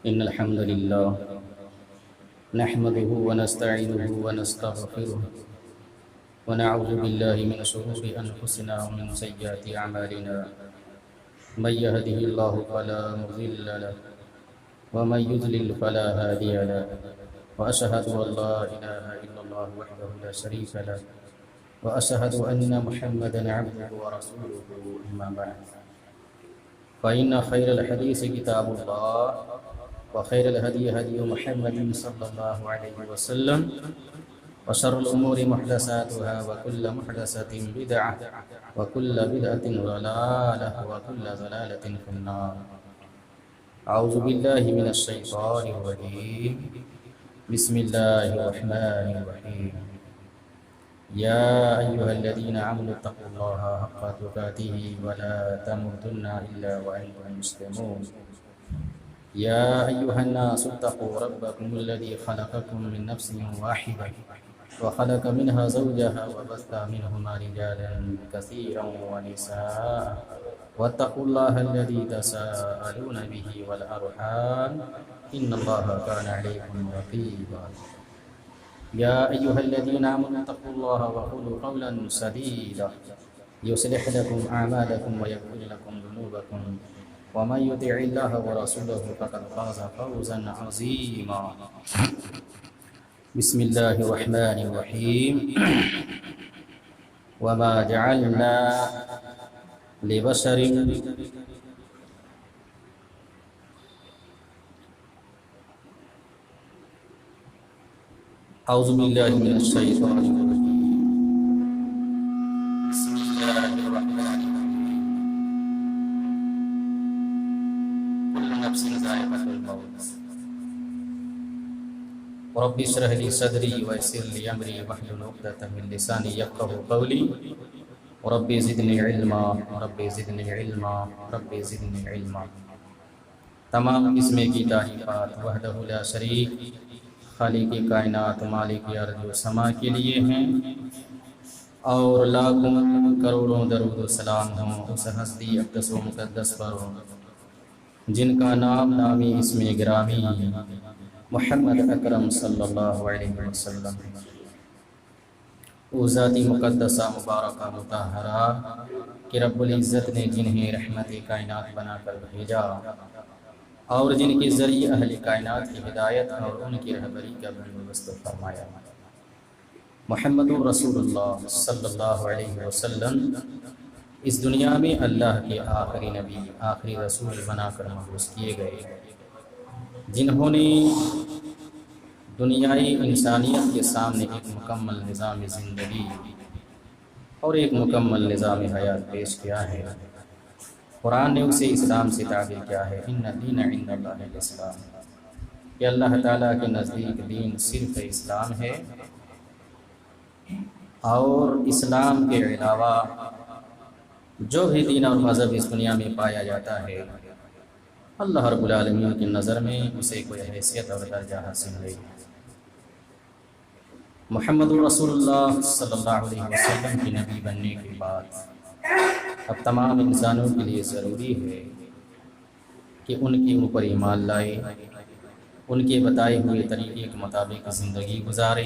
إن الحمد لله نحمده ونستعينه ونستغفره ونعوذ بالله من شرور أنفسنا ومن سيئات أعمالنا من يهده الله فلا مضل له ومن يضلل فلا هادي له وأشهد أن لا إله إلا الله وحده لا شريك له وأشهد أن محمدا عبده ورسوله أما بعد فإن خير الحديث كتاب الله وخير الهدي هدي محمد صلى الله عليه وسلم وشر الأمور محدثاتها وكل محدثة بدعة وكل بدعة ضلالة وكل ضلالة في النار. أعوذ بالله من الشيطان الرجيم. بسم الله الرحمن الرحيم. يا أيها الذين آمنوا اتقوا الله حق تقاته ولا تموتن إلا وأنتم مسلمون. يا أيها الناس اتقوا ربكم الذي خلقكم من نفس واحدة وخلق منها زوجها وبث منهما رجالا كثيرا ونساء واتقوا الله الذي تساءلون به والأرحام إن الله كان عليكم رقيبا. يا أيها الذين آمنوا اتقوا الله وقولوا قولا سديدا يصلح لكم أعمالكم ويغفر لكم ذنوبكم ومن يطع الله ورسوله فقد فاز فوزا عظيما. بسم الله الرحمن الرحيم. وما جعلنا لبشر أعوذ بالله من الشيطان الرجيم. بسم الله الرحمن الرحيم. كل نفس ذائقة الموت. رب اشرح لي صدري ويسر لي أمري واحلل عقدة من لساني يفقهوا قولي. رب زدني علما رب زدني علما رب زدني علما. تمام قسم کی تعریفات وحدہ لا شریک خالق کائنات مالک ارض و سما کے لیے ہیں، اور لاکھوں کروڑوں درود و سلام ہوں اس ہستی اقدس و مقدس پر جن کا نام نامی اسم گرامی محمد اکرم صلی اللہ علیہ وسلم ہے. وہ ذاتی مقدسہ مبارکہ مطہرہ کہ رب العزت نے جنہیں رحمت کائنات بنا کر بھیجا اور جن کے ذریعے اہل کائنات کی ہدایت اور ان کی رہبری کا بندوبست فرمایا. محمد رسول اللہ صلی اللہ علیہ وسلم اس دنیا میں اللہ کے آخری نبی آخری رسول بنا کر مبعوث کیے گئے، جنہوں نے دنیائی انسانیت کے سامنے ایک مکمل نظام زندگی اور ایک مکمل نظام حیات پیش کیا ہے. قرآن نے اسے اسلام سے تعبیر کیا ہے، ان الدین عند اللہ الاسلام، کہ اللہ تعالیٰ کے نزدیک دین صرف اسلام ہے، اور اسلام کے علاوہ جو بھی دین اور مذہب اس دنیا میں پایا جاتا ہے اللہ رب العالمین کی نظر میں اسے کوئی حیثیت اور درجہ حاصل نہیں. محمد رسول اللہ صلی اللہ علیہ وسلم کی نبی بننے کے بعد اب تمام انسانوں کے لیے ضروری ہے کہ ان کے اوپر ایمان لائے، ان کے بتائے ہوئے طریقے کے مطابق زندگی گزارے.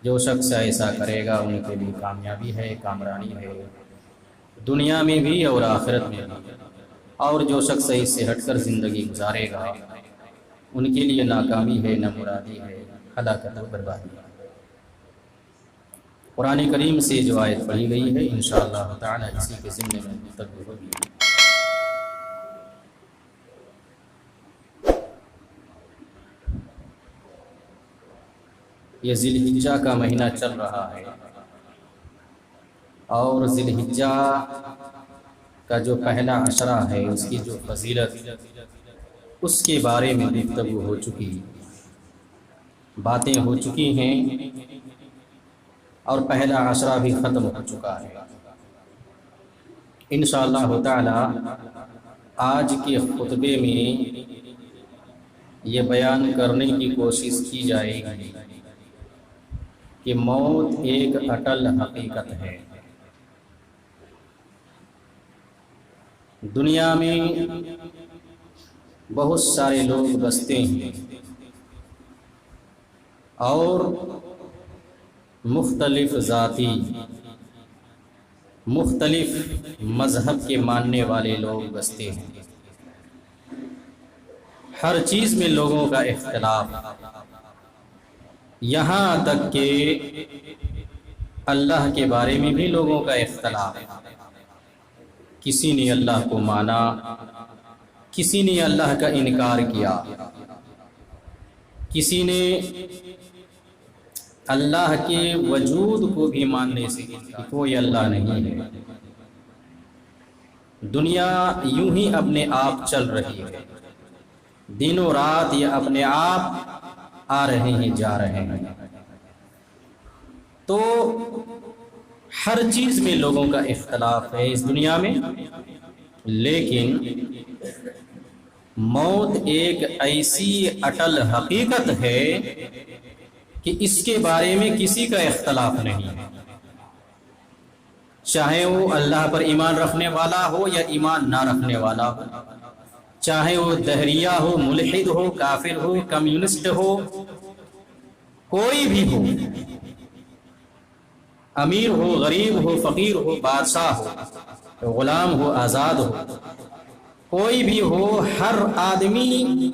جو شخص ایسا کرے گا ان کے لیے کامیابی ہے، کامرانی ہے، دنیا میں بھی اور آخرت میں بھی. اور جو شخص اس سے ہٹ کر زندگی گزارے گا ان کے لیے ناکامی ہے، نہ مرادی ہے، ہلاکت و بربادی. قرآن کریم سے جو آیت پڑھی گئی ہے انشاءاللہ تعالی اسی کے ضمن میں گفتگو ہوگی. یہ ذی الحجہ کا مہینہ چل رہا ہے، اور ذی الحجہ کا جو پہلا عشرہ ہے اس کی جو فضیلت اس کے بارے میں گفتگو ہو چکی، باتیں ہو چکی ہیں، اور پہلا عشرہ بھی ختم ہو چکا ہے. انشاءاللہ تعالی آج کے خطبے میں یہ بیان کرنے کی کوشش کی جائے گی کہ موت ایک اٹل حقیقت ہے. دنیا میں بہت سارے لوگ بستے ہیں اور مختلف ذاتی مختلف مذہب کے ماننے والے لوگ بستے ہیں۔ ہر چیز میں لوگوں کا اختلاف، یہاں تک کہ اللہ کے بارے میں بھی لوگوں کا اختلاف۔ کسی نے اللہ کو مانا، کسی نے اللہ کا انکار کیا، کسی نے اللہ کے وجود کو بھی ماننے سے کہ کوئی اللہ نہیں ہے۔ دنیا یوں ہی اپنے آپ چل رہی ہے، دن و رات یہ اپنے آپ آ رہے ہیں جا رہے ہیں۔ تو ہر چیز میں لوگوں کا اختلاف ہے اس دنیا میں، لیکن موت ایک ایسی اٹل حقیقت ہے کہ اس کے بارے میں کسی کا اختلاف نہیں ہے، چاہے وہ اللہ پر ایمان رکھنے والا ہو یا ایمان نہ رکھنے والا ہو، چاہے وہ دہریہ ہو، ملحد ہو، کافر ہو، کمیونسٹ ہو، کوئی بھی ہو، امیر ہو، غریب ہو، فقیر ہو، بادشاہ ہو، غلام ہو، آزاد ہو، کوئی بھی ہو، ہر آدمی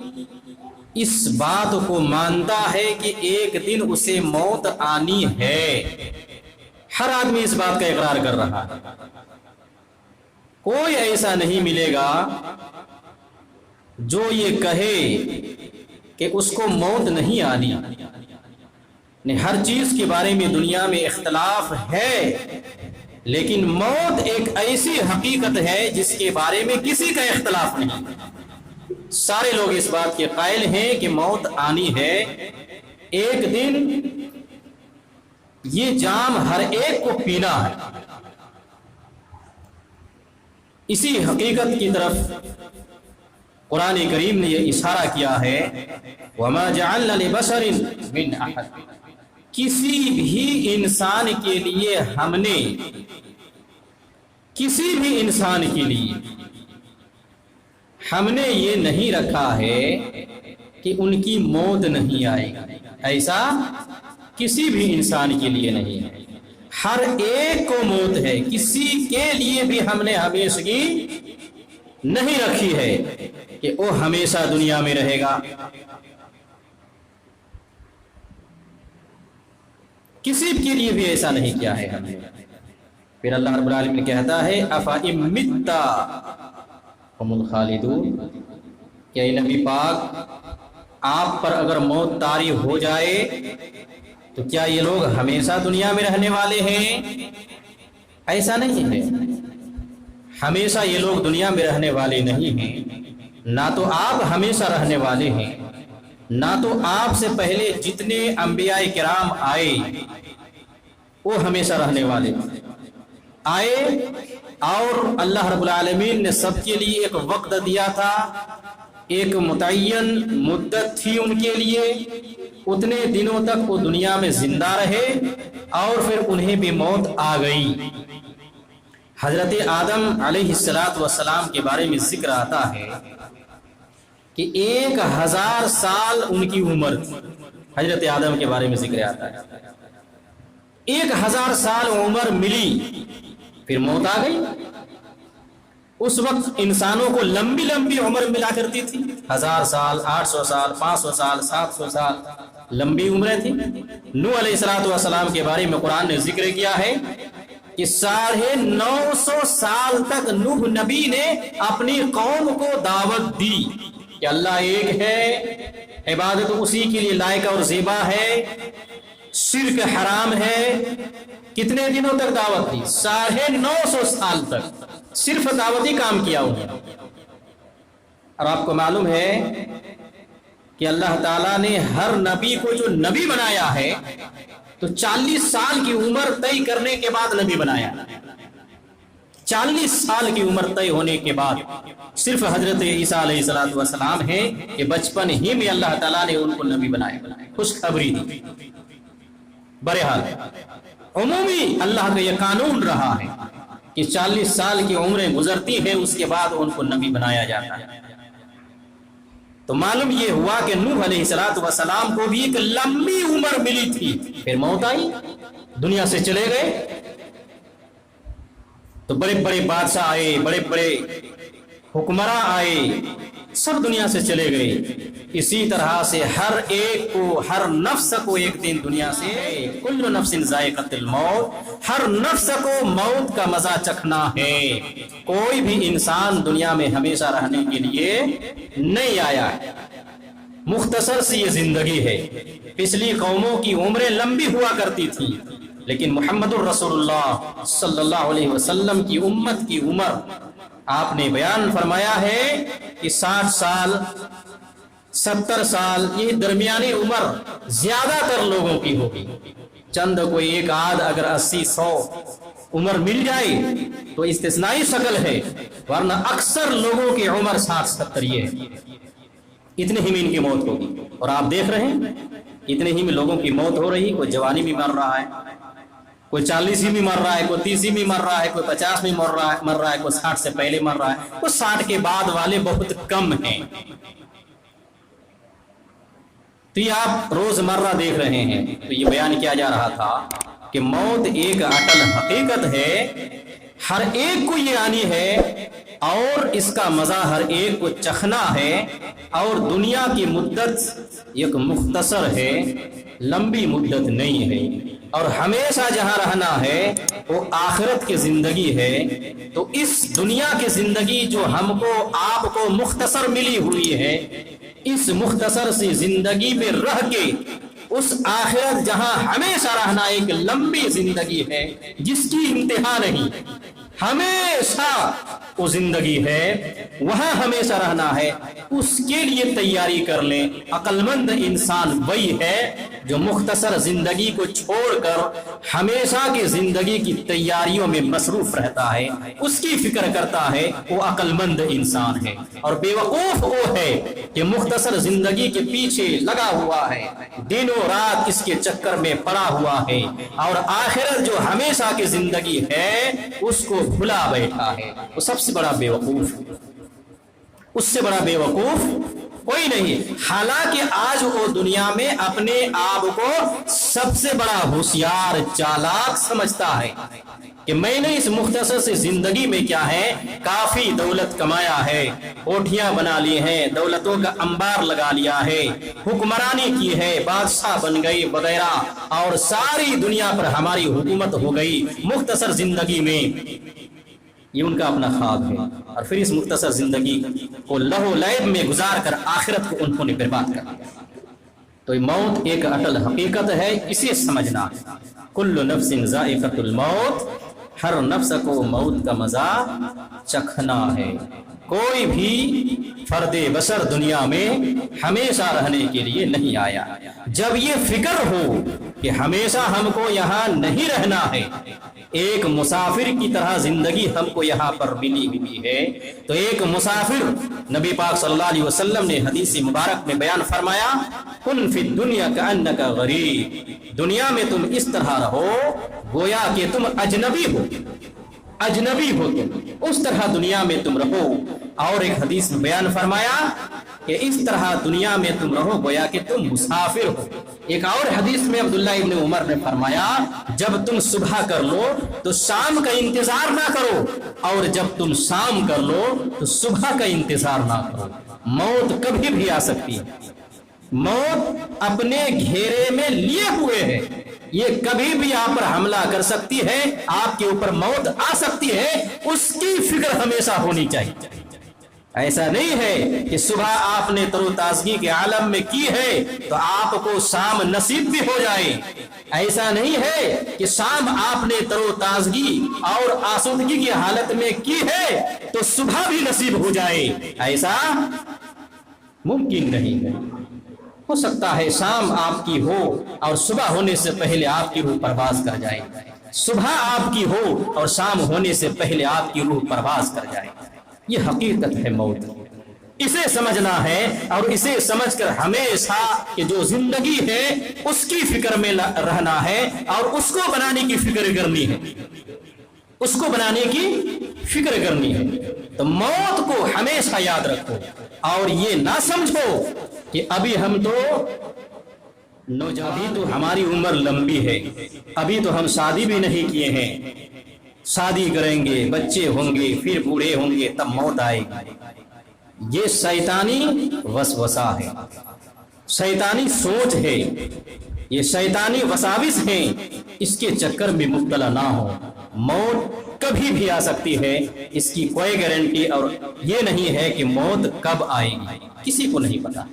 اس بات کو مانتا ہے کہ ایک دن اسے موت آنی ہے۔ ہر آدمی اس بات کا اقرار کر رہا ہے۔ کوئی ایسا نہیں ملے گا جو یہ کہے کہ اس کو موت نہیں آنی۔ ہر چیز کے بارے میں دنیا میں اختلاف ہے، لیکن موت ایک ایسی حقیقت ہے جس کے بارے میں کسی کا اختلاف نہیں۔ سارے لوگ اس بات کے قائل ہیں کہ موت آنی ہے، ایک دن یہ جام ہر ایک کو پینا ہے۔ اسی حقیقت کی طرف قرآن کریم نے یہ اشارہ کیا ہے، وَمَا جَعَلْنَا لِبَشَرٍ مِّنْ أَحَدٍ، کسی بھی انسان کے لیے ہم نے، کسی بھی انسان کے لیے ہم نے یہ نہیں رکھا ہے کہ ان کی موت نہیں آئے گی، ایسا کسی بھی انسان کے لیے نہیں ہے۔ ہر ایک کو موت ہے، کسی کے لیے بھی ہم نے ہمیشگی نہیں رکھی ہے کہ وہ ہمیشہ دنیا میں رہے گا۔ کسی کے لیے بھی ایسا نہیں کیا ہے ہم نے۔ پھر اللہ رب العالمین کہتا ہے أَفَإِن مِتَّ هُمُ الْخَالِدُونَ، کہ اے نبی پاک آپ پر اگر موت طاری ہو جائے تو کیا یہ لوگ ہمیشہ دنیا میں رہنے والے ہیں؟ ایسا نہیں ہے، ہمیشہ یہ لوگ دنیا میں رہنے والے نہیں ہیں۔ نہ تو آپ ہمیشہ رہنے والے ہیں، نہ تو آپ سے پہلے جتنے انبیاء کرام آئے وہ ہمیشہ رہنے والے آئے، اور اللہ رب العالمین نے سب کے لیے ایک وقت دیا تھا، ایک متعین مدت تھی ان کے لیے، اتنے دنوں تک وہ دنیا میں زندہ رہے اور پھر انہیں بھی موت آ گئی۔ حضرت آدم علیہ السلام کے بارے میں ذکر آتا ہے کہ 1000 سال ان کی عمر تھی۔ حضرت آدم کے بارے میں ذکر آتا ہے 1000 سال عمر ملی، پھر موت آ گئی۔ اس وقت انسانوں کو لمبی لمبی عمر ملا کرتی تھی، 1000 سال، 800 سال، 500 سال، 700 سال لمبی عمریں تھیں۔ نوح علیہ السلام کے بارے میں قرآن نے ذکر کیا ہے کہ 950 سال تک نوح نبی نے اپنی قوم کو دعوت دی کہ اللہ ایک ہے، عبادت اسی کے لیے لائق اور زیبا ہے، شرک حرام ہے۔ کتنے دنوں تک دعوت دی؟ 950 سال تک صرف دعوتی کام کیا انہوں نے۔ اور آپ کو معلوم ہے کہ اللہ تعالیٰ نے ہر نبی کو جو نبی بنایا ہے تو 40 سال کی عمر طے کرنے کے بعد نبی بنایا۔ 40 سال کی عمر طے ہونے کے بعد صرف حضرت عیسیٰ علیہ السلام ہیں کہ بچپن ہی میں اللہ تعالیٰ نے ان کو نبی بنایا، خوشخبری دی۔ بہرحال عمومی اللہ کا یہ قانون رہا ہے کہ 40 سال کی عمریں گزرتی ہیں، اس کے بعد ان کو نبی بنایا جاتا ہے۔ تو معلوم یہ ہوا کہ نوح علیہ السلام کو بھی ایک لمبی عمر ملی تھی، پھر موت آئی، دنیا سے چلے گئے۔ تو بڑے بڑے بادشاہ آئے، بڑے بڑے حکمراں آئے، سب دنیا سے چلے گئے۔ اسی طرح سے ہر ایک کو، ہر نفس کو ایک دن دنیا سے، کل نفس ذائقۃ الموت، ہر نفس کو موت کا مزہ چکھنا ہے۔ کوئی بھی انسان دنیا میں ہمیشہ رہنے کے لیے نہیں آیا ہے، مختصر سی یہ زندگی ہے۔ پچھلی قوموں کی عمریں لمبی ہوا کرتی تھی، لیکن محمد الرسول اللہ صلی اللہ علیہ وسلم کی امت کی عمر آپ نے بیان فرمایا ہے کہ 60 سال 70 سال، یہ درمیانی عمر زیادہ تر لوگوں کی ہوگی۔ چند کوئی ایک آدھ اگر 80 100 عمر مل جائے تو استثنائی شکل ہے، ورنہ اکثر لوگوں کی عمر 60 70 یہ ہے، اتنے ہی میں ان کی موت ہوگی۔ اور آپ دیکھ رہے ہیں اتنے ہی میں لوگوں کی موت ہو رہی، کوئی جوانی میں مر رہا ہے، کوئی 40 میں مر رہا ہے، کوئی 30 میں مر رہا ہے، کوئی 50 میں مر رہا ہے، کوئی 60 سے پہلے مر رہا ہے، کوئی 60 کے بعد والے بہت کم ہیں۔ تو یہ آپ روزمرہ دیکھ رہے ہیں۔ تو یہ بیان کیا جا رہا تھا کہ موت ایک اٹل حقیقت ہے، ہر ایک کو یہ آنی ہے اور اس کا مزہ ہر ایک کو چکھنا ہے، اور دنیا کی مدت ایک مختصر ہے، لمبی مدت نہیں ہے، اور ہمیشہ جہاں رہنا ہے وہ آخرت کی زندگی ہے۔ تو اس دنیا کی زندگی جو ہم کو آپ کو مختصر ملی ہوئی ہے، اس مختصر سی زندگی میں رہ کے اس آخرت جہاں ہمیشہ رہنا ایک لمبی زندگی ہے جس کی انتہا نہیں، ہمیشہ وہ زندگی ہے، وہاں ہمیشہ رہنا ہے، اس کے لیے تیاری کر لیں۔ عقل مند انسان وہی ہے جو مختصر زندگی کو چھوڑ کر ہمیشہ کی زندگی کی تیاریوں میں مصروف رہتا ہے، اس کی فکر کرتا ہے، وہ عقل مند انسان ہے۔ اور بے وقوف وہ ہے کہ مختصر زندگی کے پیچھے لگا ہوا ہے، دنوں رات اس کے چکر میں پڑا ہوا ہے، اور آخرت جو ہمیشہ کی زندگی ہے اس کو بھلا بیٹھا ہے۔ وہ سب سے بڑا بے وقوف، اس سے بڑا بے وقوف کوئی نہیں۔ حالانکہ آج وہ دنیا میں اپنے آپ کو سب سے بڑا ہوشیار چالاک سمجھتا ہے کہ میں نے اس مختصر سے زندگی میں کیا ہے، کافی دولت کمایا ہے، کوٹھیاں بنا لی ہیں، دولتوں کا انبار لگا لیا ہے، حکمرانی کی ہے، بادشاہ بن گئی وغیرہ، اور ساری دنیا پر ہماری حکومت ہو گئی مختصر زندگی میں۔ یہ ان کا اپنا خواب ہے، اور پھر اس مختصر زندگی کو لہو لعب میں گزار کر آخرت کو انہوں نے برباد کر دیا۔ تو یہ موت ایک اٹل حقیقت ہے، اسے سمجھنا۔ کل نفس ذائقۃ الموت، ہر نفس کو موت کا مزہ چکھنا ہے۔ کوئی بھی فرد بشر دنیا میں ہمیشہ رہنے کے لیے نہیں آیا۔ جب یہ فکر ہو کہ ہمیشہ ہم کو یہاں نہیں رہنا ہے، ایک مسافر کی طرح زندگی ہم کو یہاں پر ملی ہوئی ہے، تو ایک مسافر نبی پاک صلی اللہ علیہ وسلم نے حدیث مبارک میں بیان فرمایا، کن فی الدنیا کأنک غریب، دنیا میں تم اس طرح رہو گویا کہ تم اجنبی ہو، اجنبی ہو تم، اس طرح دنیا میں تم رہو۔ اور ایک حدیث میں بیان فرمایا کہ اس طرح دنیا میں تم رہو گویا کہ تم مسافر ہو۔ ایک اور حدیث میں عبداللہ ابن عمر نے فرمایا، جب تم صبح کر لو تو شام کا انتظار نہ کرو، اور جب تم شام کر لو تو صبح کا انتظار نہ کرو۔ موت کبھی بھی آ سکتی ہے، موت اپنے گھیرے میں لیے ہوئے ہے، یہ کبھی بھی آپ پر حملہ کر سکتی ہے، آپ کے اوپر موت آ سکتی ہے، اس کی فکر ہمیشہ ہونی چاہیے۔ ایسا نہیں ہے کہ صبح آپ نے تر و تازگی کے عالم میں کی ہے تو آپ کو شام نصیب بھی ہو جائے، ایسا نہیں ہے کہ شام آپ نے تر و تازگی اور آسودگی کی حالت میں کی ہے تو صبح بھی نصیب ہو جائے، ایسا ممکن نہیں ہے۔ ہو سکتا ہے شام آپ کی ہو اور صبح ہونے سے پہلے آپ کی روح پرواز کر جائے، صبح آپ کی ہو اور شام ہونے سے پہلے آپ کی روح پرواز کر جائے۔ یہ حقیقت ہے موت، اسے سمجھنا ہے، اور اسے سمجھ کر ہمیشہ کہ جو زندگی ہے اس کی فکر میں رہنا ہے، اور اس کو بنانے کی فکر کرنی ہے، اس کو بنانے کی فکر کرنی ہے۔ تو موت کو ہمیشہ یاد رکھو، اور یہ نہ سمجھو کہ ابھی ہم تو نوجوان، تو ہماری عمر لمبی ہے، ابھی تو ہم شادی بھی نہیں کیے ہیں، شادی کریں گے، بچے ہوں گے، پھر بوڑھے ہوں گے، تب موت آئے گی۔ یہ شیطانی وسوسہ ہے، شیطانی سوچ ہے، یہ شیطانی وساوس ہیں، اس کے چکر میں مبتلا نہ ہو۔ موت کبھی بھی آ سکتی ہے، اس کی کوئی گارنٹی اور یہ نہیں ہے کہ موت کب آئے گی، کسی کو نہیں پتا،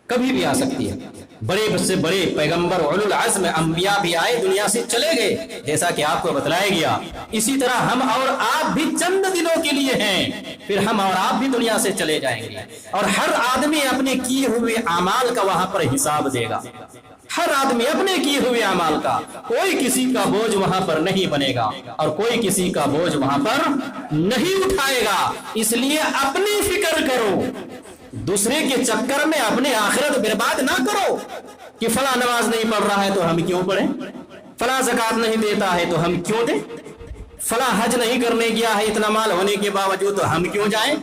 کبھی بھی آ سکتی ہے۔ بڑے سے بڑے پیغمبر اولو العزم انبیاء بھی آئے، دنیا سے چلے گئے، جیسا کہ آپ کو بتلایا گیا۔ اسی طرح ہم اور آپ بھی چند دنوں کے لیے ہیں، پھر ہم اور آپ بھی دنیا سے چلے جائیں گے، اور ہر آدمی اپنے کیے ہوئے اعمال کا وہاں پر حساب دے گا، ہر آدمی اپنے کیے ہوئے اعمال کا، کوئی کسی کا بوجھ وہاں پر نہیں بنے گا اور کوئی کسی کا بوجھ وہاں پر نہیں اٹھائے گا۔ اس لیے اپنی فکر کرو، دوسرے کے چکر میں اپنے آخرت برباد نہ کرو کہ فلاں نماز نہیں پڑھ رہا ہے تو ہم کیوں پڑھیں، فلاں زکوٰۃ نہیں دیتا ہے تو ہم کیوں دیں، فلاں حج نہیں کرنے گیا ہے اتنا مال ہونے کے باوجود تو ہم کیوں جائیں،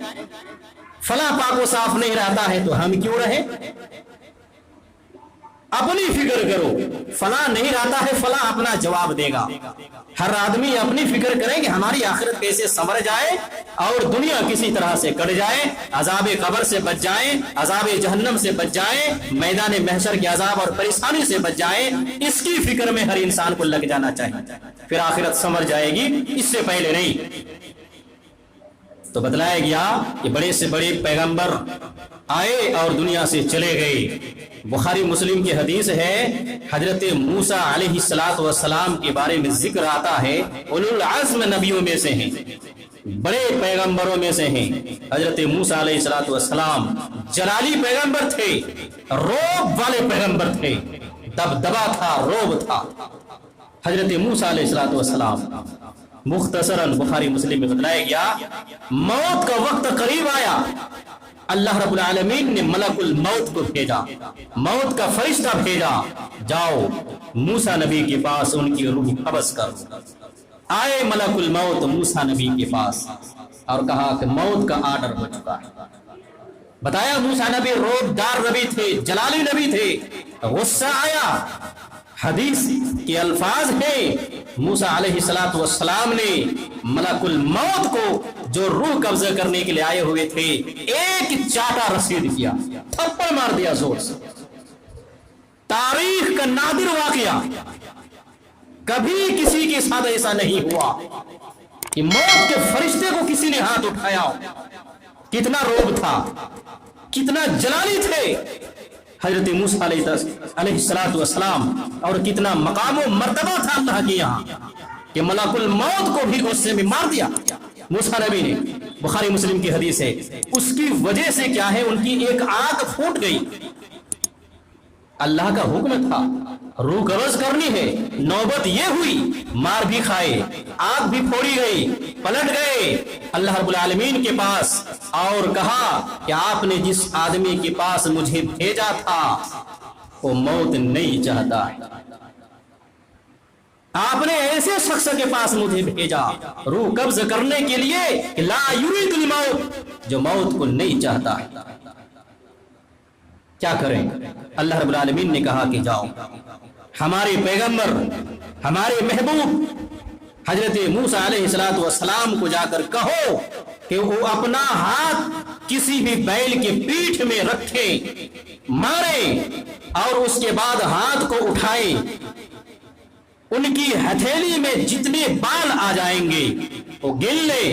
فلاں پاک و صاف نہیں رہتا ہے تو ہم کیوں رہیں۔ اپنی فکر کرو، فلاں نہیں رہتا ہے فلاں اپنا جواب دے گا۔ ہر آدمی اپنی فکر کرے کہ ہماری آخرت کیسے سنور جائے اور دنیا کسی طرح سے کٹ جائے، عذاب قبر سے بچ جائیں، عذاب جہنم سے بچ جائیں، میدان محشر کے عذاب اور پریشانی سے بچ جائیں، اس کی فکر میں ہر انسان کو لگ جانا چاہیے، پھر آخرت سنور جائے گی، اس سے پہلے نہیں۔ تو بتلایا گیا کہ بڑے سے بڑے پیغمبر آئے اور دنیا سے چلے گئے۔ بخاری مسلم کی حدیث ہے، حضرت موسیٰ علیہ السلام کے بارے میں ذکر آتا ہے، اولو العزم نبیوں میں سے ہیں، بڑے پیغمبروں میں سے ہیں۔ حضرت موسیٰ علیہ السلام جلالی پیغمبر تھے، روب والے پیغمبر تھے، دبدبا تھا، روب تھا۔ حضرت موسیٰ علیہ السلام مختصراً بخاری مسلم میں بتلایا گیا، موت کا وقت قریب آیا، اللہ رب العالمین نے ملک الموت کو بھیجا، موت کا فرشتہ بھیجا، جاؤ موسیٰ نبی کے پاس ان کی روح قبض کرو۔ آئے ملک الموت موسیٰ نبی کے پاس اور کہا کہ موت کا آرڈر ہو چکا ہے۔ بتایا موسیٰ نبی روب دار نبی تھے، جلالی نبی تھے، غصہ آیا۔ حدیث کے الفاظ ہیں، موسیٰ علیہ السلام نے ملک الموت کو جو روح قبضہ کرنے کے لیے آئے ہوئے تھے ایک چاٹا رسید کیا، تھپڑ مار دیا زور سے۔ تاریخ کا نادر واقعہ، کبھی کسی کے ساتھ ایسا نہیں ہوا کہ موت کے فرشتے کو کسی نے ہاتھ اٹھایا ہو۔ کتنا روب تھا، کتنا جلالی تھے حضرت موسیٰ علیہ السلام، اور کتنا مقام و مرتبہ تھا اللہ کے یہاں کہ ملک الموت کو بھی غصے میں مار دیا موسیٰ نبی نے۔ بخاری مسلم کی حدیث ہے، اس کی وجہ سے کیا ہے، ان کی ایک آنکھ پھوٹ گئی، اللہ کا حکم تھا روح قبض کرنی ہے، نوبت یہ ہوئی، مار بھی کھائے، آنکھ بھی پھوڑی گئی، پلٹ گئے اللہ رب العالمین کے پاس اور کہا کہ آپ نے جس آدمی کے پاس مجھے بھیجا تھا وہ موت نہیں چاہتا ہے، آپ نے ایسے شخص کے پاس مجھے بھیجا روح قبض کرنے کے لیے، لا یرید الموت، جو موت کو نہیں چاہتا ہے۔ کیا کریں؟ اللہ رب العالمین نے کہا کہ جاؤ ہمارے پیغمبر، ہمارے محبوب حضرت موسیٰ علیہ السلام کو جا کر کہو کہ وہ اپنا ہاتھ کسی بھی بیل کے پیٹھ میں رکھے، مارے اور اس کے بعد ہاتھ کو اٹھائے، ان کی ہتھیلی میں جتنے بال آ جائیں گے وہ گن لے،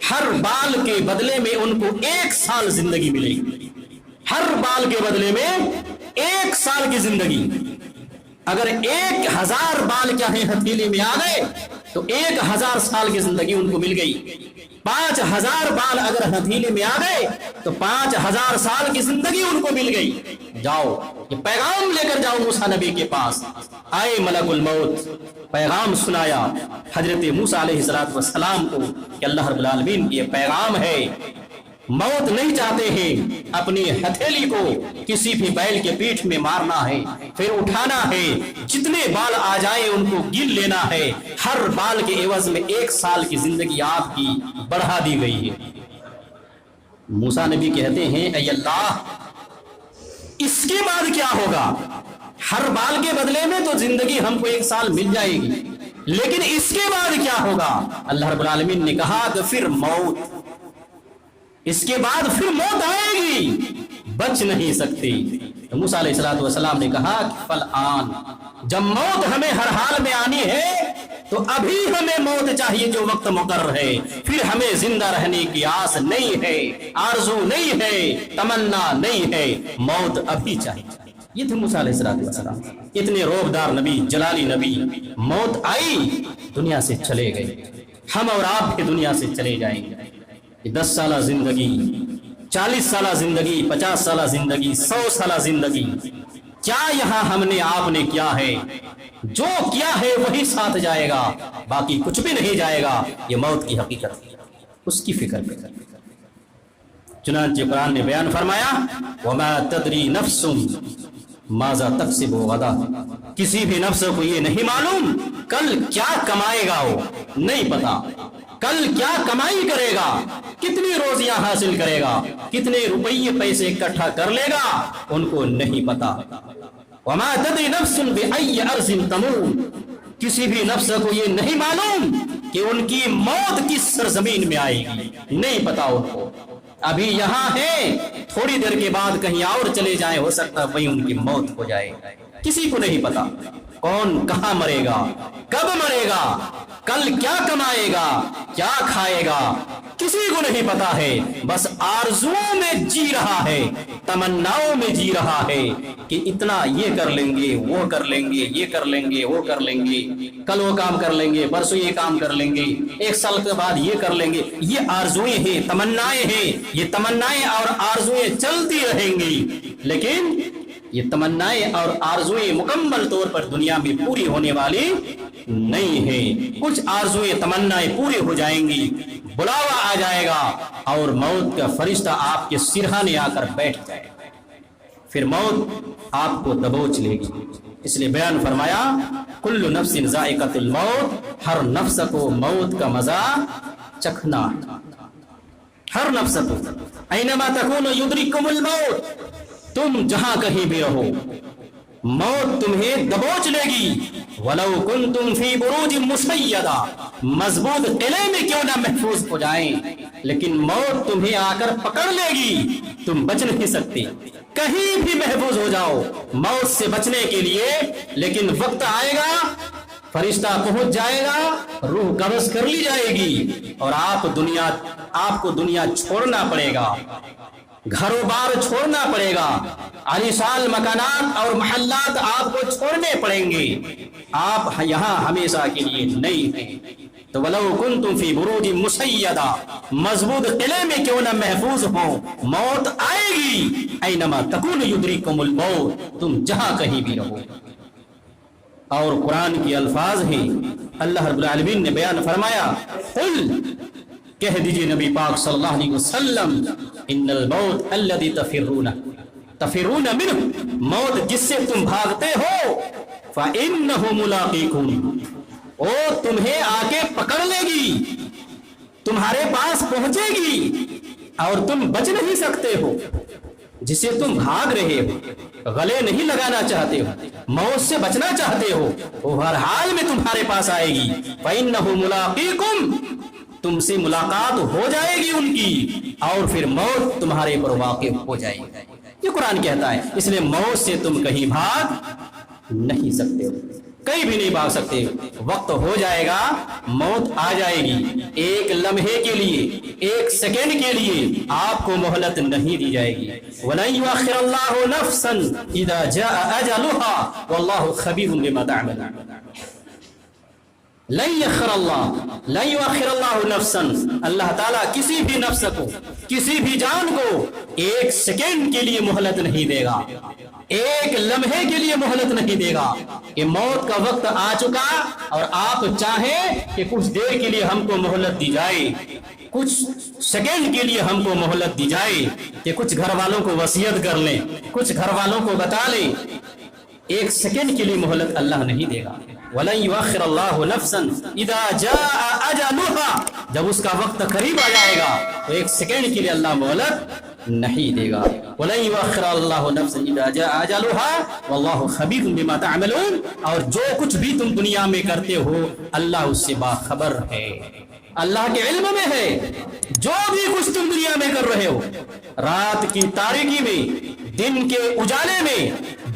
ہر بال کے بدلے میں ان کو 1 سال زندگی ملے گی، ہر بال کے بدلے میں 1 سال کی زندگی۔ اگر 1000 بال کیا ہے ہتھیلی میں آ گئے تو 1000 سال کی زندگی ان کو مل گئی، 5000 بال اگر ہتھیلی میں آ گئے تو 5000 سال کی زندگی ان کو مل گئی۔ جاؤ یہ پیغام لے کر جاؤ موسیٰ نبی کے پاس۔ آئے ملک الموت، پیغام سنایا حضرت موسیٰ علیہ السلام کو کہ اللہ رب العالمین کی یہ پیغام ہے، موت نہیں چاہتے ہیں، اپنی ہتھیلی کو کسی بھی بیل کے پیٹھ میں مارنا ہے، پھر اٹھانا ہے، جتنے بال آ جائے ان کو گن لینا ہے، ہر بال کے عوض میں 1 سال کی زندگی آپ کی بڑھا دی گئی ہے۔ موسیٰ نبی کہتے ہیں اے اللہ اس کے بعد کیا ہوگا؟ ہر بال کے بدلے میں تو زندگی ہم کو 1 سال مل جائے گی، لیکن اس کے بعد کیا ہوگا؟ اللہ رب العالمین نے کہا کہ پھر موت، اس کے بعد پھر موت آئے گی، بچ نہیں سکتی۔ تو موسیٰ علیہ السلام نے کہا کہ فالآن، جب موت ہمیں ہر حال میں آنی ہے تو ابھی ہمیں موت چاہیے جو وقت مقرر ہے، پھر ہمیں زندہ رہنے کی آس نہیں ہے، آرزو نہیں ہے، تمنا نہیں ہے، موت ابھی چاہیے۔ یہ تھے موسیٰ علیہ السلام، اتنے روبدار نبی، جلالی نبی۔ موت آئی، دنیا سے چلے گئے، ہم اور آپ بھی دنیا سے چلے جائیں گے۔ 10 سالہ زندگی، 40 سالہ زندگی، 50 سالہ زندگی، 100 سالہ زندگی، کیا یہاں ہم نے آپ نے کیا ہے؟ جو کیا ہے وہی ساتھ جائے گا، باقی کچھ بھی نہیں جائے گا۔ یہ موت کی حقیقت ہے، اس کی فکر کر۔ چنانچہ قرآن نے بیان فرمایا وَمَا تَدْرِي نَفْسٌ مَاذَا تَكْسِبُ غَدًا، کسی بھی نفس کو یہ نہیں معلوم کل کیا کمائے گا، وہ نہیں پتا کل کیا کمائی کرے گا، کتنی روزیاں حاصل کرے گا، کتنے روپیے پیسے اکٹھا کر لے گا، ان کو نہیں پتا۔ وَمَا تَدْرِي نَفْسٌ بِأَيِّ أَرْضٍ تَمُوتُ، کسی بھی نفس کو یہ نہیں معلوم کہ ان کی موت کس سرزمین میں آئے گی، نہیں پتا ان کو۔ ابھی یہاں ہے، تھوڑی دیر کے بعد کہیں اور چلے جائیں، ہو سکتا وہیں ان کی موت ہو جائے، کسی کو نہیں پتا کون کہاں مرے گا، کب مرے گا، کل کیا کمائے گا، کیا کھائے گا، کسی کو نہیں پتا ہے۔ بس آرزوؤں میں جی رہا ہے، تمناؤں میں جی رہا ہے کہ اتنا یہ کر لیں گے، وہ کر لیں گے، یہ کر لیں گے، وہ کر لیں گے، کل وہ کام کر لیں گے، پرسوں یہ کام کر لیں گے، 1 سال کے بعد یہ کر لیں گے۔ یہ آرزویں ہیں، تمنائیں ہیں، یہ تمنائیں اور آرزویں چلتی رہیں گی، لیکن یہ تمنائیں اور آرزویں مکمل طور پر دنیا میں پوری ہونے والی نہیں ہے۔ کچھ آرزویں تمنائیں پوری ہو جائیں گی، بلاوا آ جائے گا اور موت کا فرشتہ آپ کے سرہانے آ کر بیٹھ جائے گا، پھر موت آپ کو دبوچ لے گی۔ اس لیے بیان فرمایا کل نفس ذائقۃ الموت، ہر نفس کو موت کا مزہ چکھنا، ہر نفس کو۔ اینما تکونوا یدرککم الموت، تم جہاں کہیں بھی رہو موت تمہیں دبوچ لے گی۔ وَلَوْ كُنْتُمْ فِي بُرُوجٍ مُّشَيَّدَةٍ، مضبوط قلعے میں کیوں نہ محفوظ ہو جائیں، لیکن موت تمہیں آ کر پکڑ لے گی، تم بچ نہیں سکتے۔ کہیں بھی محفوظ ہو جاؤ موت سے بچنے کے لیے، لیکن وقت آئے گا، فرشتہ پہنچ جائے گا، روح قبض کر لی جائے گی اور آپ کو دنیا چھوڑنا پڑے گا، گھر و بار چھوڑنا پڑے گا، عالیشان مکانات اور محلات آپ کو چھوڑنے پڑیں گے، آپ یہاں ہمیشہ کے لیے نہیں ہیں۔ تو وَلَوْ كُنْتُمْ فِي بُرُوجٍ مُّشَيَّدَةٍ، مضبوط قلعے میں کیوں نہ محفوظ ہوں، موت آئے گی۔ اینما تکونوا یدرککم الموت، تم جہاں کہیں بھی رہو۔ اور قرآن کے الفاظ ہیں، اللہ رب العالمین نے بیان فرمایا قل، کہہ دیجئے نبی پاک صلی اللہ علیہ وسلم، ان الموت الذی تفرون منہ، موت جس سے تم بھاگتے ہو، فإنہ ملاقیکم، وہ تمہیں آ کے پکڑ لے گی، تمہارے پاس پہنچے گی اور تم بچ نہیں سکتے ہو۔ جسے تم بھاگ رہے ہو، گلے نہیں لگانا چاہتے ہو، موت سے بچنا چاہتے ہو، وہ ہر حال میں تمہارے پاس آئے گی۔ فإنہ ملاقیکم، تم سے ملاقات ہو جائے گی ان کی، اور پھر موت تمہارے پر واقع ہو جائے گی۔ یہ قرآن کہتا ہے، اس لیے موت سے تم کہیں بھاگ نہیں سکتے ہو، کہیں بھی نہیں بھاگ سکتے۔ وقت ہو جائے گا، موت آ جائے گی، ایک لمحے کے لیے، ایک سیکنڈ کے لیے آپ کو مہلت نہیں دی جائے گی۔ وَلَن يُؤَخِّرَ اللَّهُ نَفْسًا إِذَا جَاءَ أَجَلُهَا وَاللَّهُ خَبِيرٌ بِمَا تَعْمَلُونَ۔ لن يؤخر اللہ نفسا، اللہ تعالیٰ کسی بھی نفس کو، کسی بھی جان کو ایک سیکنڈ کے لیے مہلت نہیں دے گا، ایک لمحے کے لیے مہلت نہیں دے گا کہ موت کا وقت آ چکا اور آپ چاہیں کہ کچھ دیر کے لیے ہم کو مہلت دی جائے، کچھ سیکنڈ کے لیے ہم کو مہلت دی جائے کہ کچھ گھر والوں کو وصیت کر لیں، کچھ گھر والوں کو بتا لیں۔ ایک سیکنڈ کے لیے مہلت اللہ نہیں دے گا۔ وَلَن يُؤَخِّرَ اللَّهُ نَفْسًا إِذَا جَاءَ أَجَلُهَا، جب اس کا وقت قریب آ جائے گا تو ایک سیکنڈ کے لیے اللہ مہلت نہیں دے گا. وَلَن يُؤَخِّرَ اللَّهُ نَفْسًا إِذَا جَاءَ أَجَلُهَا وَاللَّهُ خَبِيرٌ بِمَا تَعْمَلُونَ. اور جو کچھ بھی تم دنیا میں کرتے ہو اللہ اس سے باخبر ہے، اللہ کے علم میں ہے. جو بھی کچھ تم دنیا میں کر رہے ہو، رات کی تاریکی میں، دن کے اجالے میں،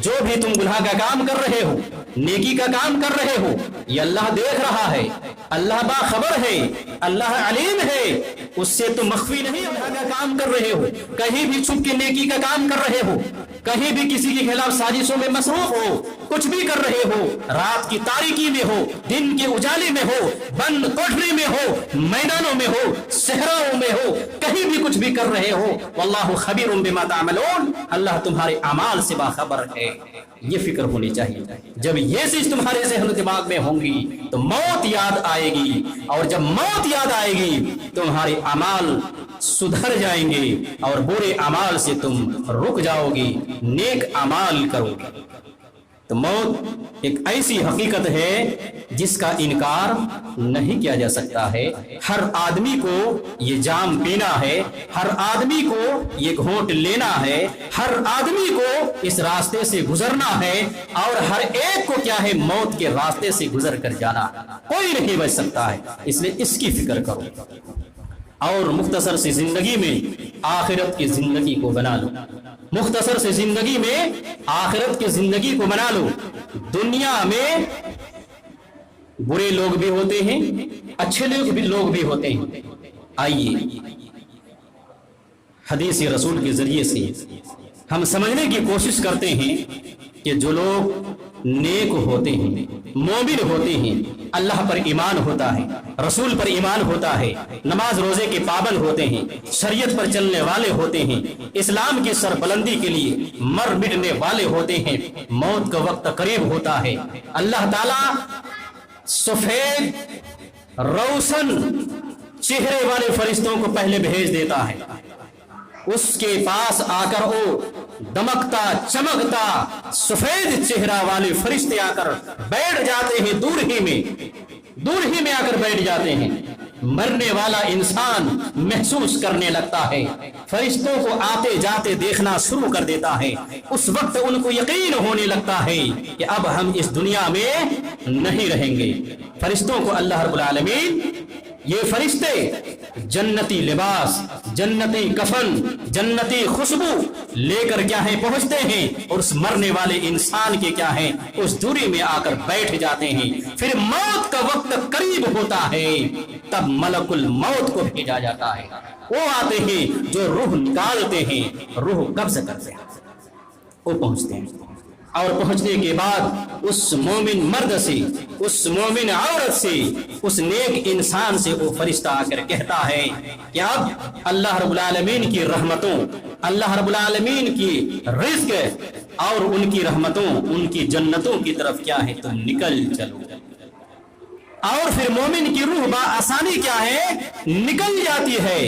جو بھی تم گناہ کا کام کر رہے ہو، نیکی کا کام کر رہے ہو، یہ اللہ دیکھ رہا ہے، اللہ باخبر ہے، اللہ علیم ہے. اس سے تم مخفی نہیں گناہ کا کام کر رہے ہو، کہیں بھی چھپ کے نیکی کا کام کر رہے ہو، کہیں بھی کسی کے خلاف سازشوں میں مصروف ہو، کچھ بھی کر رہے ہو، رات کی تاریکی میں ہو، دن کے اجالے میں ہو، بند کوٹری میں ہو، میدانوں میں ہو، صحراؤں میں ہو، کہیں بھی کچھ بھی کر رہے ہو، واللہ خبیر بما تعملون، اللہ تمہارے اعمال سے باخبر ہے. یہ فکر ہونی چاہیے. جب یہ چیز تمہارے ذہن و دماغ میں ہوں گی تو موت یاد آئے گی، اور جب موت یاد آئے گی تمہارے اعمال سدھر جائیں گے اور برے اعمال سے تم رک جاؤ گی، نیک اعمال کرو گے. تو موت ایک ایسی حقیقت ہے جس کا انکار نہیں کیا جا سکتا ہے. ہر آدمی کو یہ جام پینا ہے، ہر آدمی کو یہ گھونٹ لینا ہے، ہر آدمی کو اس راستے سے گزرنا ہے، اور ہر ایک کو کیا ہے موت کے راستے سے گزر کر جانا. کوئی نہیں بچ سکتا ہے، اس لیے اس کی فکر کرو اور مختصر سی زندگی میں آخرت کی زندگی کو بنا لو. مختصر سی زندگی میں آخرت کی زندگی کو بنا لو. دنیا میں برے لوگ بھی ہوتے ہیں، اچھے لوگ بھی ہوتے ہیں. آئیے حدیث رسول کے ذریعے سے ہم سمجھنے کی کوشش کرتے ہیں کہ جو لوگ نیک ہوتے ہیں، مومن ہوتے ہیں، اللہ پر ایمان ہوتا ہے، رسول پر ایمان ہوتا ہے، نماز روزے کے پابند ہوتے ہیں، شریعت پر چلنے والے ہوتے ہیں، اسلام کی سربلندی کے لیے مر مٹنے والے ہوتے ہیں، موت کا وقت قریب ہوتا ہے، اللہ تعالیٰ سفید روشن چہرے والے فرشتوں کو پہلے بھیج دیتا ہے. اس کے پاس آ کر وہ دمکتا چمکتا سفید چہرہ والے فرشتے آ کر بیٹھ جاتے ہیں، دور ہی میں آ کر بیٹھ جاتے ہیں. مرنے والا انسان محسوس کرنے لگتا ہے، فرشتوں کو آتے جاتے دیکھنا شروع کر دیتا ہے. اس وقت ان کو یقین ہونے لگتا ہے کہ اب ہم اس دنیا میں نہیں رہیں گے. فرشتوں کو اللہ رب العالمین، یہ فرشتے جنتی لباس، جنتی کفن، جنتی خوشبو لے کر کیا ہے پہنچتے ہیں، اور اس مرنے والے انسان کے کیا ہے اس دوری میں آ کر بیٹھ جاتے ہیں. پھر موت کا وقت قریب ہوتا ہے، تب ملک الموت کو بھیجا جاتا ہے. وہ آتے ہیں جو روح نکالتے ہیں، روح قبض کرتے ہیں. وہ پہنچتے ہیں، اور پہنچنے کے بعد اس مومن مرد سے، اس مومن عورت سے، اس نیک انسان سے وہ فرشتہ آ کر کہتا ہے کہ اب اللہ رب العالمین کی رحمتوں، اللہ رب العالمین کی رزق اور ان کی رحمتوں، ان کی جنتوں کی طرف کیا ہے تم نکل چلو. اور پھر مومن کی روح بآسانی کیا ہے نکل جاتی ہے،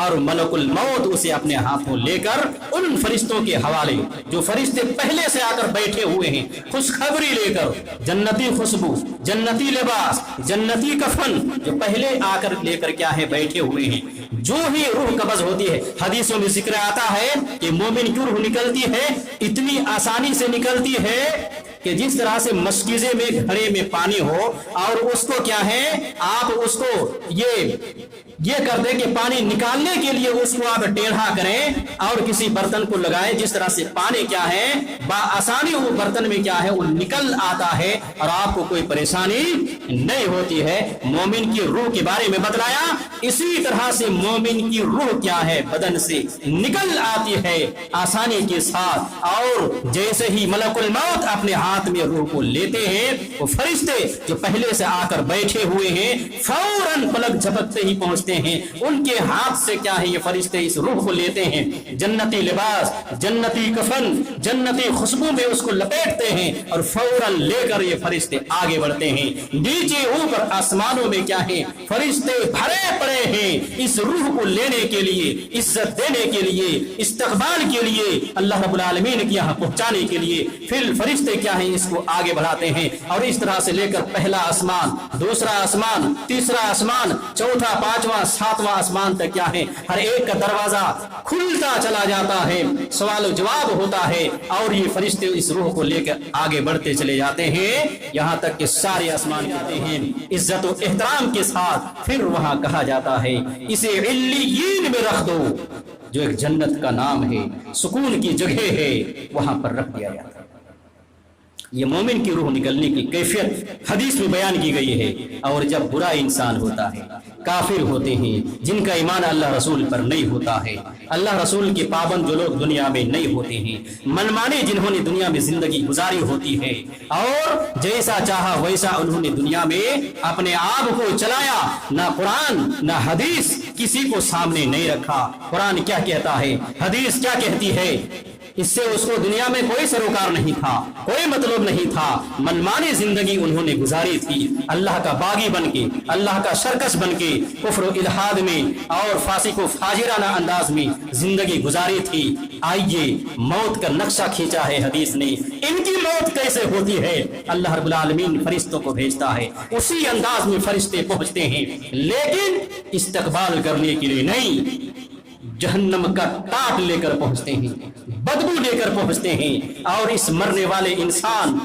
اور ملک الموت اسے اپنے ہاتھوں لے کر ان فرشتوں کے حوالے، جو فرشتے پہلے سے آ کر بیٹھے ہوئے ہیں، خوشخبری لے کر، جنتی خوشبو، جنتی لباس، جنتی کفن جو پہلے آ کر لے کر کیا ہے بیٹھے ہوئے ہیں. جو ہی روح قبض ہوتی ہے، حدیثوں میں ذکر آتا ہے کہ مومن کی روح نکلتی ہے، اتنی آسانی سے نکلتی ہے کہ جس طرح سے مشکیزے میں گھڑے میں پانی ہو، اور اس کو کیا ہے آپ اس کو یہ کر دیں کہ پانی نکالنے کے لیے اس کو آپ ٹیڑھا کریں اور کسی برتن کو لگائیں، جس طرح سے پانی کیا ہے بآسانی وہ برتن میں کیا ہے وہ نکل آتا ہے اور آپ کو کوئی پریشانی نہیں ہوتی ہے. مومن کی روح کے بارے میں بتلایا، اسی طرح سے مومن کی روح کیا ہے بدن سے نکل آتی ہے آسانی کے ساتھ. اور جیسے ہی ملک الموت اپنے ہاتھ میں روح کو لیتے ہیں، وہ فرشتے جو پہلے سے آ کر بیٹھے ہوئے ہیں فوراً پلک جھپکتے ہی پہنچتے پہنچتے ہیں ان کے ہاتھ سے کیا ہے یہ فرشتے اس روح کو لیتے ہیں، جنتی لباس، جنتی کفن، جنتی خوشبو میں اس کو لپیٹتے ہیں اور فوراً لے کر یہ فرشتے آگے بڑھتے ہیں۔ نیچے اوپر آسمانوں میں کیا ہے فرشتے بھرے پڑے ہیں اس روح کو لینے کے لیے، عزت دینے کے لیے، استقبال کے لیے، اللہ رب العالمین کے یہاں پہنچانے کے لیے۔ پھر فرشتے کیا ہیں اس کو آگے بڑھاتے ہیں اور اس طرح سے لے کر پہلا آسمان، دوسرا آسمان، تیسرا آسمان، چوتھا، پانچواں، ساتواں آسمان تک کیا ہے ہر ایک کا دروازہ کھلتا چلا جاتا ہے، سوال و جواب ہوتا ہے اور یہ فرشتے اس روح کو لے کر آگے بڑھتے چلے جاتے ہیں یہاں تک کہ سارے آسمان کہتے ہیں عزت و احترام کے ساتھ۔ پھر وہاں کہا جاتا ہے اسے علیین میں رکھ دو، جو ایک جنت کا نام ہے، سکون کی جگہ ہے، وہاں پر رکھ دیا جاتا ہے۔ یہ مومن کی روح نکلنے کی کیفیت حدیث میں بیان کی گئی ہے۔ اور جب برا انسان ہوتا ہے، کافر ہوتے ہیں، جن کا ایمان اللہ رسول پر نہیں ہوتا ہے، اللہ رسول کے پابند جو لوگ دنیا میں نہیں ہوتے ہیں، منمانے جنہوں نے دنیا میں زندگی گزاری ہوتی ہے اور جیسا چاہا ویسا انہوں نے دنیا میں اپنے آپ کو چلایا، نہ قرآن نہ حدیث کسی کو سامنے نہیں رکھا۔ قرآن کیا کہتا ہے، حدیث کیا کہتی ہے، اس سے اس کو دنیا میں کوئی سروکار نہیں تھا، کوئی مطلب نہیں تھا، منمانی زندگی انہوں نے گزاری تھی، اللہ کا باغی بن کے، اللہ کا سرکش بن کے، کفر و الحاد میں اور فاسق و فاجرانہ انداز میں زندگی گزاری تھی۔ آئیے موت کا نقشہ کھینچا ہے حدیث نے، ان کی موت کیسے ہوتی ہے، اللہ رب العالمین فرشتوں کو بھیجتا ہے، اسی انداز میں فرشتے پہنچتے ہیں، لیکن استقبال کرنے کے لیے نہیں، جہنم کا ٹاٹ لے کر پہنچتے ہیں، بدبو لے کر پہنچتے ہیں اور اس مرنے والے انسان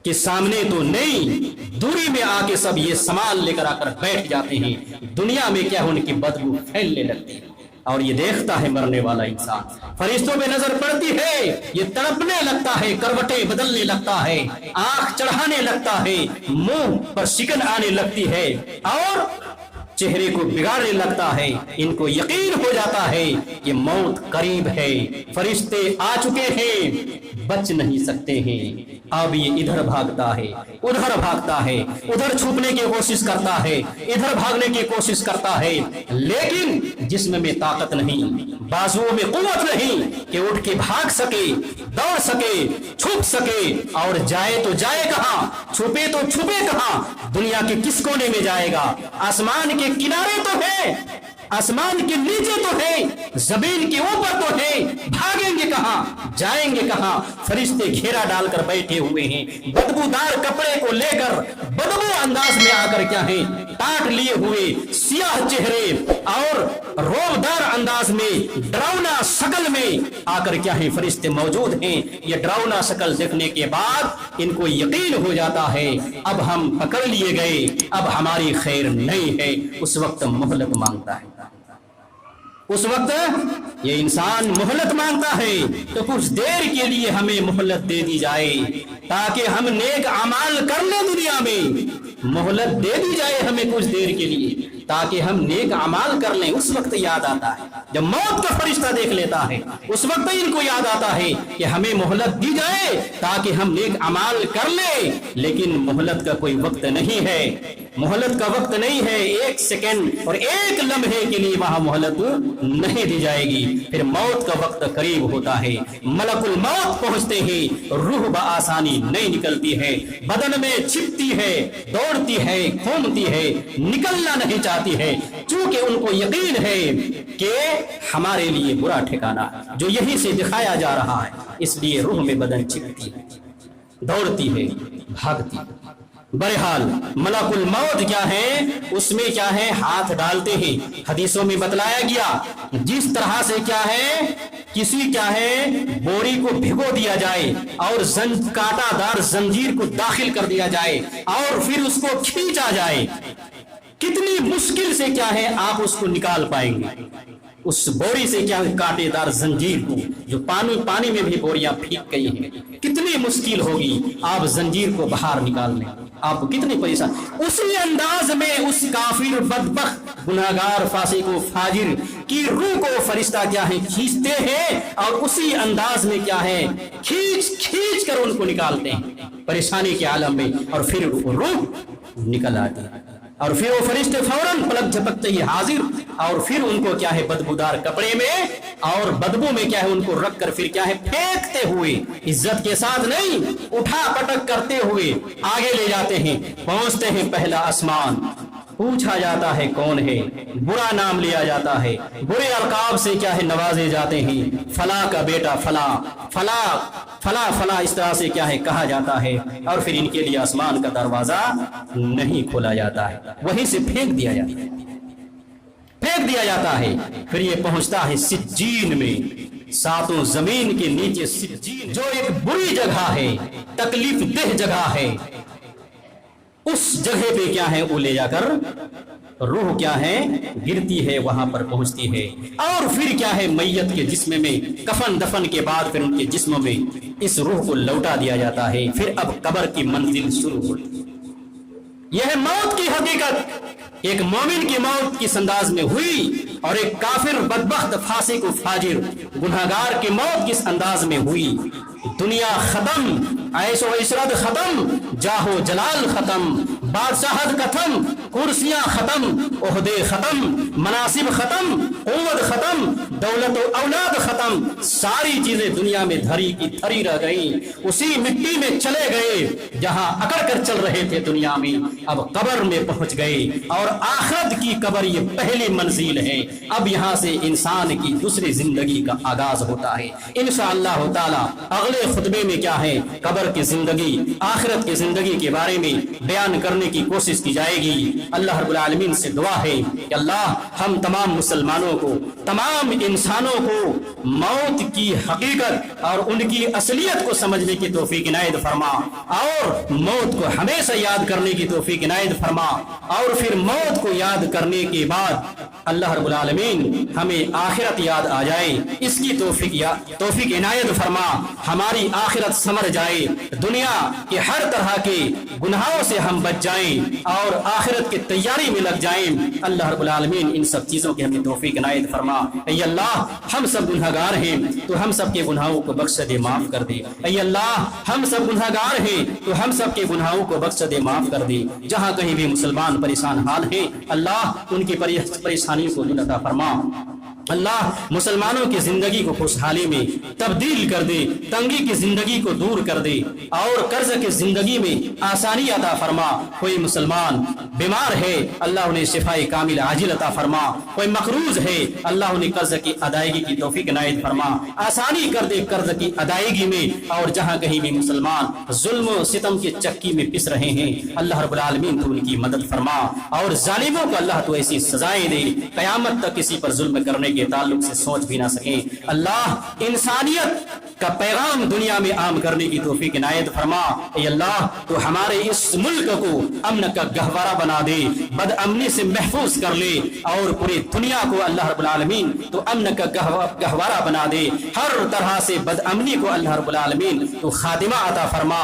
کے سامنے تو نہیں، دوری میں آ کے سب یہ سامان لے کر آ کر بیٹھ جاتے ہیں، دنیا میں کیا ان کی بدبو پھیلنے لگتی ہے اور یہ دیکھتا ہے مرنے والا انسان، فرشتوں پہ نظر پڑتی ہے، یہ تڑپنے لگتا ہے، کروٹیں بدلنے لگتا ہے، آنکھ چڑھانے لگتا ہے، منہ پر شکن آنے لگتی ہے اور چہرے کو بگاڑنے لگتا ہے۔ ان کو یقین ہو جاتا ہے کہ موت قریب ہے، فرشتے آ چکے ہیں، بچ نہیں سکتے ہیں۔ اب یہ ادھر بھاگتا ہے، ادھر بھاگتا ہے، ادھر چھپنے کی کوشش کرتا ہے، ادھر بھاگنے کی کوشش کرتا ہے، لیکن جسم میں طاقت نہیں، بازوؤں میں قوت نہیں کہ اٹھ کے بھاگ سکے، دوڑ سکے، چھپ سکے، اور جائے تو جائے کہاں، چھپے تو چھپے کہاں، دنیا کے کس کونے میں جائے گا؟ آسمان کے کنارے تو ہے، آسمان کے نیچے تو ہے، زمین کے اوپر تو ہے، بھاگیں گے کہاں، جائیں گے کہاں؟ فرشتے گھیرا ڈال کر بیٹھے ہوئے ہیں، بدبودار کپڑے کو لے کر بدبو انداز میں آ کر کیا ہے ٹاٹ لیے ہوئے، سیاہ چہرے اور روبدار انداز میں، ڈراؤنا شکل میں آ کر کیا ہے فرشتے موجود ہیں۔ یہ ڈراؤنا شکل دیکھنے کے بعد ان کو یقین ہو جاتا ہے اب ہم پکڑ لیے گئے، اب ہماری خیر نہیں ہے۔ اس وقت مہلت مانگتا ہے، اس وقت یہ انسان مہلت مانگتا ہے تو کچھ دیر کے لیے ہمیں مہلت دے دی جائے تاکہ ہم نیک اعمال کر لیں، دنیا میں مہلت دے دی جائے ہمیں کچھ دیر کے لیے تاکہ ہم نیک اعمال کر لیں۔ اس وقت یاد آتا ہے جب موت کا فرشتہ دیکھ لیتا ہے، اس وقت ان کو یاد آتا ہے کہ ہمیں مہلت دی جائے تاکہ ہم نیک اعمال کر لیں، لیکن مہلت کا کوئی وقت نہیں ہے، مہلت کا وقت نہیں ہے، ایک سیکنڈ اور ایک لمحے کے لیے وہاں مہلت نہیں دی جائے گی۔ پھر موت کا وقت قریب ہوتا ہے، ملک الموت پہنچتے ہیں، روح بآسانی نہیں نکلتی ہے، بدن میں چھپتی ہے، دوڑتی ہے، گھومتی ہے، نکلنا نہیں چاہتی ہے، چونکہ ان کو یقین ہے کہ ہمارے لیے برا ٹھکانہ جو یہیں سے دکھایا جا رہا ہے، اس لیے روح میں بدن چھپتی ہے، دوڑتی ہے، بھاگتی ہے۔ بہرحال ملک الموت کیا ہے، اس میں کیا ہے ہاتھ ڈالتے ہیں، حدیثوں میں بتلایا گیا جس طرح سے کیا ہے کسی کیا ہے بوری کو بھگو دیا جائے اور کانٹا دار زنجیر کو داخل کر دیا جائے اور پھر اس کو کھینچا جائے، کتنی مشکل سے کیا ہے آپ اس کو نکال پائیں گے، اس بوری سے کیا کانٹے دار زنجیر کو، جو پانی میں بھی بوریاں پھینک گئی ہیں، کتنی مشکل ہوگی آپ زنجیر کو باہر نکال لیں، آپ کتنی پریشان۔ اسی انداز میں اس کافر بدبخت گناہگار فاسق و فاجر کی روح کو فرشتہ کیا ہے کھینچتے ہیں اور اسی انداز میں کیا ہے کھینچ کر ان کو نکالتے ہیں پریشانی کے عالم میں، اور پھر روح نکل آتی ہے اور پھر وہ فرشتے فوراً پلک جھپکتے ہی حاضر، اور پھر ان کو کیا ہے بدبودار کپڑے میں اور بدبو میں کیا ہے ان کو رکھ کر پھر کیا ہے پھینکتے ہوئے، عزت کے ساتھ نہیں، اٹھا پٹک کرتے ہوئے آگے لے جاتے ہیں، پہنچتے ہیں پہلا آسمان، پوچھا جاتا ہے کون ہے، برا نام لیا جاتا ہے، برے القاب سے کیا ہے نوازے جاتے ہیں، فلاں کا بیٹا فلاں، فلاں فلاں فلاں، اس طرح سے کیا ہے کہا جاتا ہے، اور پھر ان کے لیے آسمان کا دروازہ نہیں کھولا جاتا ہے، وہیں سے پھینک دیا جاتا ہے، پھینک دیا جاتا ہے۔ پھر یہ پہنچتا ہے سجین میں، ساتوں زمین کے نیچے سجین، جو ایک بری جگہ ہے، تکلیف دہ جگہ ہے، اس جگہ پہ کیا ہے وہ لے جا کر روح کیا ہے گرتی ہے، وہاں پر پہنچتی ہے، اور پھر کیا ہے میت کے جسم میں کفن دفن کے بعد پھر ان کے جسم میں اس روح کو لوٹا دیا جاتا ہے۔ پھر اب قبر کی منزل شروع ہوتی ہے۔ یہ ہے موت کی حقیقت، ایک مومن کی موت کس انداز میں ہوئی اور ایک کافر بدبخت فاسق و فاجر گناہگار کی موت کس انداز میں ہوئی۔ دنیا ختم، عیش و عشرت ختم، جاہ و جلال ختم، بادشاہت ختم، کرسیاں ختم، عہدے ختم، مناصب ختم، قوت ختم، دولت و اولاد ختم، ساری چیزیں دنیا میں دھری کی دھری رہ گئیں، اسی مٹی میں چلے گئے جہاں اکڑ کر چل رہے تھے دنیا میں، اب قبر میں پہنچ گئے، اور آخرت کی قبر یہ پہلی منزل ہے۔ اب یہاں سے انسان کی دوسری زندگی کا آغاز ہوتا ہے۔ انشاءاللہ تعالی اگلے خطبے میں کیا ہے قبر کی زندگی، آخرت کی زندگی کے بارے میں بیان کرنے کی کوشش کی جائے گی۔ اللہ رب العالمین سے دعا ہے کہ اللہ ہم تمام مسلمانوں کو، تمام انسانوں کو موت کی حقیقت اور ان کی اصلیت کو سمجھنے کی توفیق عنایت فرما، اور موت کو ہمیشہ یاد کرنے کی توفیق عنایت فرما، اور پھر موت کو یاد کرنے کے بعد اللہ رب العالمین ہمیں آخرت یاد آ جائے، اس کی توفیق عنایت فرما، ہماری آخرت سمر جائے، دنیا کے ہر طرح کے گناہوں سے ہم بچ جائیں اور آخرت کی تیاری میں لگ جائیں۔ اللہ رب العالمین ان سب چیزوں کی ہمیں توفیق عنایت فرما۔ اے اللہ ہم سب گناہگار ہیں تو ہم سب کے گناہوں کو بخش دے، معاف کر دے۔ اے اللہ ہم سب گناہگار ہیں تو ہم سب کے گناہوں کو بخش دے، معاف کر دے۔ جہاں کہیں بھی مسلمان پریشان حال ہیں اللہ ان کی پریشانی کو دور عطا فرما۔ اللہ مسلمانوں کی زندگی کو خوشحالی میں تبدیل کر دے، تنگی کی زندگی کو دور کر دے، اور قرض کی زندگی میں آسانی عطا فرما۔ کوئی مسلمان بیمار ہے اللہ انہیں شفاء کامل عاجل عطا فرما، کوئی مقروض ہے اللہ انہیں قرض کی ادائیگی کی توفیق عنایت فرما، آسانی کر دے قرض کی ادائیگی میں۔ اور جہاں کہیں بھی مسلمان ظلم و ستم کی چکی میں پس رہے ہیں اللہ رب العالمین تو ان کی مدد فرما، اور ظالموں کو اللہ تو ایسی سزائیں دے قیامت تک کسی پر ظلم کرنے کے تعلق سے سوچ بھی نہ سکیں۔ اللہ انسانیت کا پیغام دنیا میں عام کرنے کی توفیق عنایت فرما۔ اے اللہ تو ہمارے اس ملک کو امن کا گہوارہ بنا دے، بد امنی سے محفوظ کر لے، اور پوری دنیا کو اللہ رب العالمین تو امن کا گہوارہ بنا دے، ہر طرح سے بد امنی کو اللہ رب العالمین تو خاتمہ عطا فرما،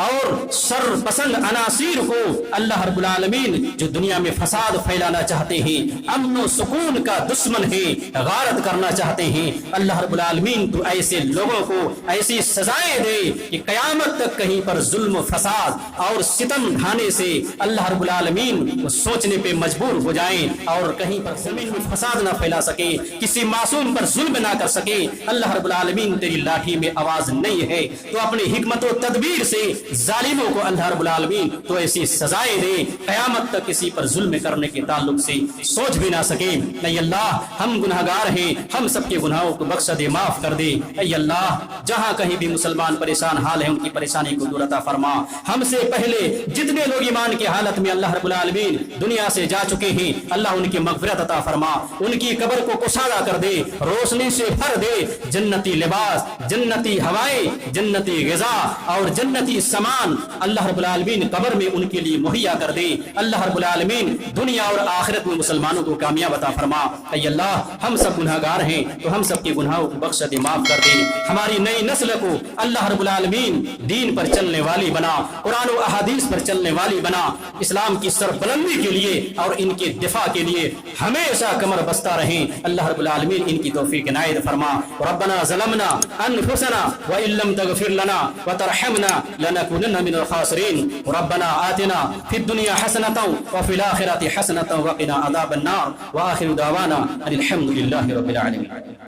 اور شر پسند عناصر کو اللہ رب العالمین جو دنیا میں فساد پھیلانا چاہتے ہیں، امن و سکون کا دشمن ہے، غارت کرنا چاہتے ہیں، اللہ رب العالمین تو ایسے لوگوں کو ایسی سزائیں دے کہ قیامت تک کہیں پر ظلم و فساد اور ستم ڈھانے سے اللہ رب العالمین سوچنے پہ مجبور ہو جائیں، اور کہیں پر زمین میں فساد نہ پھیلا سکے، کسی معصوم پر ظلم نہ کر سکے۔ اللہ رب العالمین تیری لاٹھی میں آواز نہیں ہے تو اپنی حکمت و تدبیر سے ظالموں کو اللہ رب العالمین تو ایسی سزائیں دے قیامت تک کسی پر ظلم کرنے کے تعلق سے سوچ بھی نہ سکے۔ اے اللہ ہم گناہگار ہیں، ہم سب کے گناہوں کو بخش دے، معاف کر دے۔ اے اللہ جہاں کہیں بھی مسلمان پریشان حال ہیں ان کی پریشانی کو دور عطا فرما۔ ہم سے پہلے جتنے لوگ ایمان کی حالت میں اللہ رب العالمین دنیا سے جا چکے ہیں اللہ ان کی مغفرت عطا فرما، ان کی قبر کو کشادہ کر دے، روشنی سے بھر دے، جنتی لباس، جنتی ہوائیں، جنتی غذا اور جنتی سامان اللہ رب العالمین قبر میں ان کے لیے مہیا کر دے۔ اللہ رب العالمین دنیا اور آخرت میں مسلمانوں کو کامیاب عطا فرما۔ اے اللہ ہم سب گناہگار ہیں تو ہم سب کے گناہوں کو بخش دے، معاف کر دے، ہماری ہماری نئی نسل کو اللہ رب العالمین دین پر چلنے والی بنا، قرآن و احادیث پر چلنے والی بنا، اسلام کی سربلندی کے لیے اور ان کے دفاع کے لیے ہمیشہ کمر بستہ رہیں۔ اللہ رب العالمین ان کی توفیق عنایت فرما۔ ربنا ظلمنا انفسنا وان لم تغفر لنا وترحمنا لنكونن من الخاسرين ربنا آتنا في الدنيا حسنة وفي الآخرة حسنة وقنا عذاب النار وآخر دعوانا ان الحمد لله رب العالمين۔